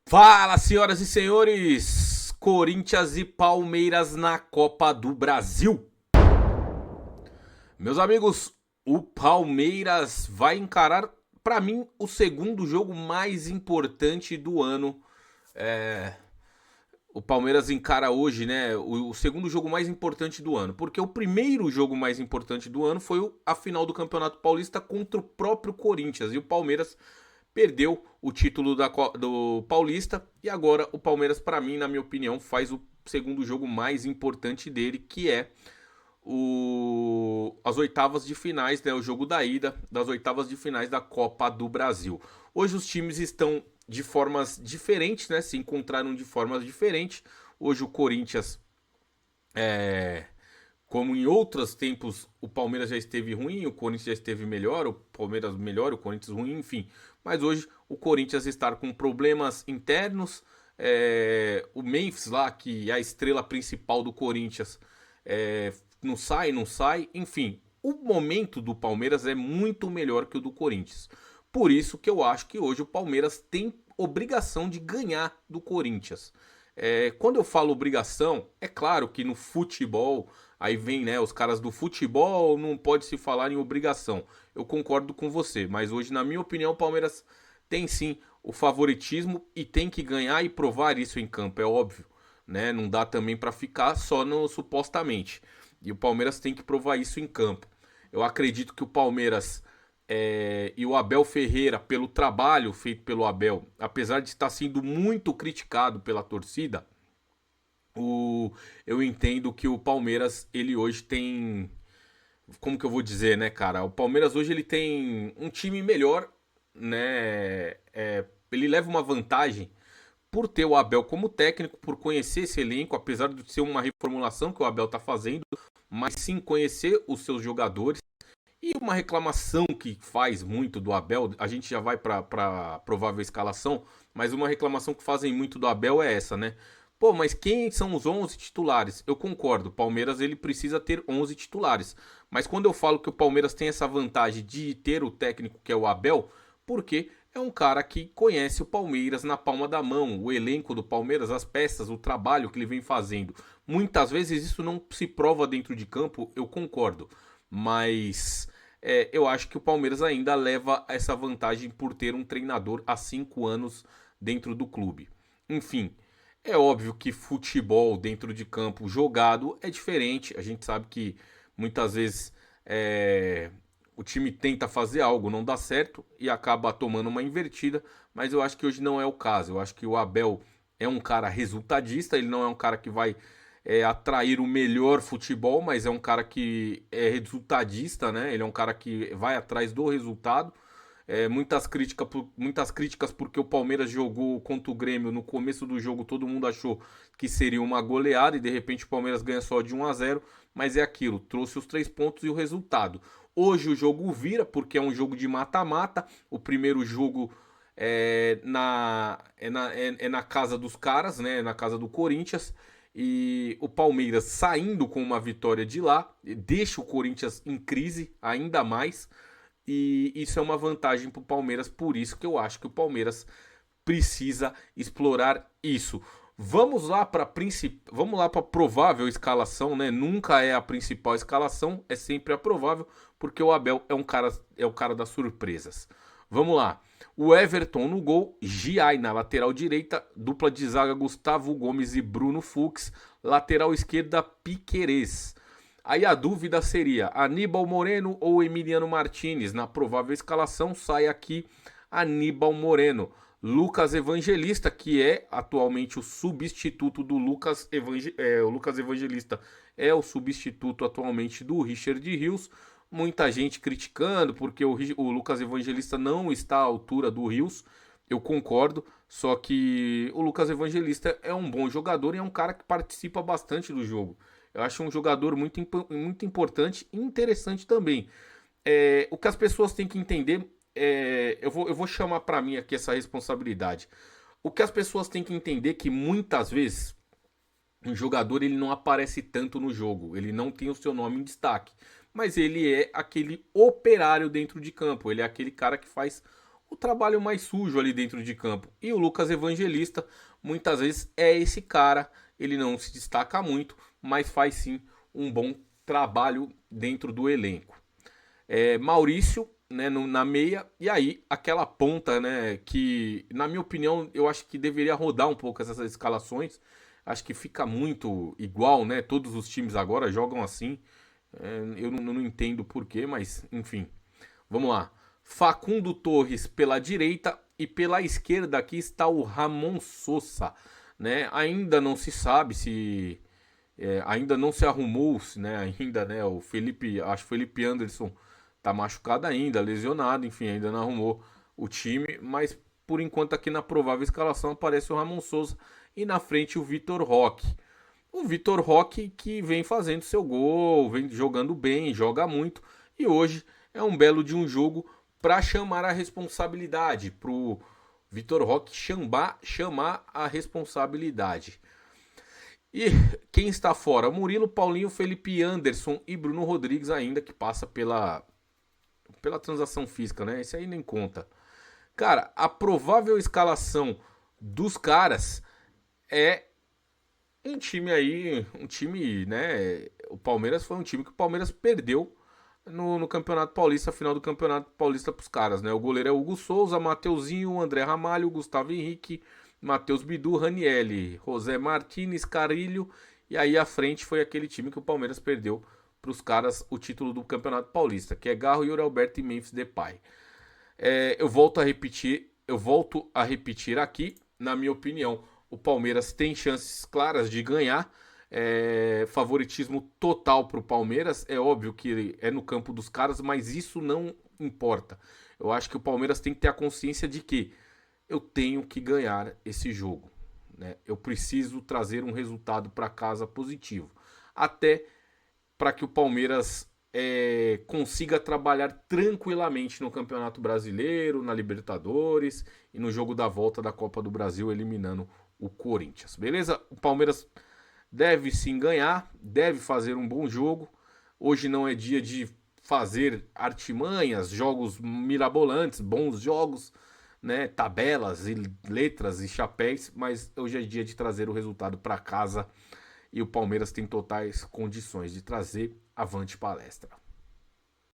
Fala, senhoras e senhores! Corinthians e Palmeiras na Copa do Brasil. Meus amigos, o Palmeiras vai encarar, para mim, o segundo jogo mais importante do ano. É, O Palmeiras encara hoje, né, o segundo jogo mais importante do ano, porque o primeiro jogo mais importante do ano foi a final do Campeonato Paulista contra o próprio Corinthians, e o Palmeiras perdeu o título do Paulista, e agora o Palmeiras, para mim, na minha opinião, faz o segundo jogo mais importante dele, que é as oitavas de finais, né, o jogo da ida das oitavas de finais da Copa do Brasil. Hoje os times estão de formas diferentes, né, se encontraram de formas diferentes. Hoje o Corinthians, como em outros tempos, o Palmeiras já esteve ruim, o Corinthians já esteve melhor, o Palmeiras melhor, o Corinthians ruim, enfim. Mas hoje o Corinthians está com problemas internos. O Memphis lá, que é a estrela principal do Corinthians, não sai, enfim. O momento do Palmeiras é muito melhor que o do Corinthians. Por isso que eu acho que hoje o Palmeiras tem obrigação de ganhar do Corinthians. Quando eu falo obrigação, é claro que no futebol, aí vem, né, os caras do futebol, não pode se falar em obrigação. Eu concordo com você, mas hoje, na minha opinião, o Palmeiras tem sim o favoritismo e tem que ganhar e provar isso em campo, é óbvio, né? Não dá também para ficar só no supostamente. E o Palmeiras tem que provar isso em campo. Eu acredito que o Palmeiras e o Abel Ferreira, pelo trabalho feito pelo Abel, apesar de estar sendo muito criticado pela torcida, eu entendo que o Palmeiras, ele hoje tem. Como que eu vou dizer, né, cara? O Palmeiras hoje ele tem um time melhor, né? Ele leva uma vantagem por ter o Abel como técnico, por conhecer esse elenco, apesar de ser uma reformulação que o Abel tá fazendo, mas sim conhecer os seus jogadores. E uma reclamação que faz muito do Abel, a gente já vai para provável escalação, mas uma reclamação que fazem muito do Abel é essa, né? Pô, mas quem são os 11 titulares? Eu concordo, o Palmeiras ele precisa ter 11 titulares. Mas quando eu falo que o Palmeiras tem essa vantagem de ter o técnico que é o Abel, porque é um cara que conhece o Palmeiras na palma da mão, o elenco do Palmeiras, as peças, o trabalho que ele vem fazendo. Muitas vezes isso não se prova dentro de campo, eu concordo. Mas eu acho que o Palmeiras ainda leva essa vantagem por ter um treinador há 5 anos dentro do clube. Enfim, é óbvio que futebol dentro de campo jogado é diferente. A gente sabe que muitas vezes o time tenta fazer algo, não dá certo e acaba tomando uma invertida. Mas eu acho que hoje não é o caso. Eu acho que o Abel é um cara resultadista, ele não é um cara que vai atrair o melhor futebol, mas é um cara que é resultadista, né? Ele é um cara que vai atrás do resultado. Muitas críticas porque o Palmeiras jogou contra o Grêmio no começo do jogo, todo mundo achou que seria uma goleada e de repente o Palmeiras ganha só de 1-0, mas é aquilo, trouxe os 3 pontos e o resultado. Hoje o jogo vira porque é um jogo de mata-mata, o primeiro jogo é na casa dos caras, né? Na casa do Corinthians. E o Palmeiras saindo com uma vitória de lá, deixa o Corinthians em crise ainda mais. E isso é uma vantagem para o Palmeiras, por isso que eu acho que o Palmeiras precisa explorar isso. Vamos lá para a provável escalação, né? Nunca é a principal escalação, é sempre a provável, porque o Abel é o cara das surpresas. Vamos lá. O Everton no gol, Giai na lateral direita, dupla de zaga Gustavo Gomes e Bruno Fux, lateral esquerda Piquerez. Aí a dúvida seria Aníbal Moreno ou Emiliano Martinez. Na provável escalação sai aqui Aníbal Moreno. Lucas Evangelista, que é atualmente o substituto do o Lucas Evangelista é o substituto atualmente do Richard Rios. Muita gente criticando porque o Lucas Evangelista não está à altura do Rios. Eu concordo, só que o Lucas Evangelista é um bom jogador e é um cara que participa bastante do jogo. Eu acho um jogador muito importante e interessante também. O que as pessoas têm que entender, eu vou chamar para mim aqui essa responsabilidade. O que as pessoas têm que entender é que muitas vezes um jogador ele não aparece tanto no jogo, ele não tem o seu nome em destaque, mas ele é aquele operário dentro de campo, ele é aquele cara que faz o trabalho mais sujo ali dentro de campo. E o Lucas Evangelista, muitas vezes, é esse cara. Ele não se destaca muito, mas faz sim um bom trabalho dentro do elenco. Maurício, né, na meia, e aí aquela ponta, né, que na minha opinião eu acho que deveria rodar um pouco essas escalações. Acho que fica muito igual, né? Todos os times agora jogam assim. Eu não entendo porquê, mas enfim. Vamos lá. Facundo Torres pela direita e pela esquerda aqui está o Ramon Sosa, né? Ainda não se sabe se ainda não se arrumou, né? Ainda, né? O Felipe, acho que o Felipe Anderson tá machucado ainda, lesionado, enfim, ainda não arrumou o time, mas por enquanto aqui na provável escalação aparece o Ramon Souza e na frente o Vitor Roque. O Vitor Roque que vem fazendo seu gol, vem jogando bem, joga muito e hoje é um belo de um jogo para chamar a responsabilidade, pro Vitor Roque chamar a responsabilidade. E quem está fora? Murilo, Paulinho, Felipe Anderson e Bruno Rodrigues ainda, que passa pela transação física, né? Esse aí nem conta. Cara, a provável escalação dos caras é um time, né? O Palmeiras foi um time que o Palmeiras perdeu no Campeonato Paulista, final do Campeonato Paulista pros caras, né? O goleiro é Hugo Souza, Mateuzinho, André Ramalho, Gustavo Henrique, Matheus Bidu, Ranielli, José Martins, Carilho, e aí à frente foi aquele time que o Palmeiras perdeu pros caras o título do Campeonato Paulista, que é Garro, Yuri Alberto e Memphis Depay. Eu volto a repetir aqui, na minha opinião, o Palmeiras tem chances claras de ganhar. Favoritismo total para o Palmeiras. É óbvio que é no campo dos caras, mas isso não importa. Eu acho que o Palmeiras tem que ter a consciência de que eu tenho que ganhar esse jogo, né? Eu preciso trazer um resultado para casa positivo, até para que o Palmeiras consiga trabalhar tranquilamente no Campeonato Brasileiro, na Libertadores e no jogo da volta da Copa do Brasil, eliminando o Corinthians. Beleza? O Palmeiras deve sim ganhar, deve fazer um bom jogo. Hoje não é dia de fazer artimanhas, jogos mirabolantes, bons jogos, né? Tabelas e letras e chapéus, mas hoje é dia de trazer o resultado para casa e o Palmeiras tem totais condições de trazer avante palestra.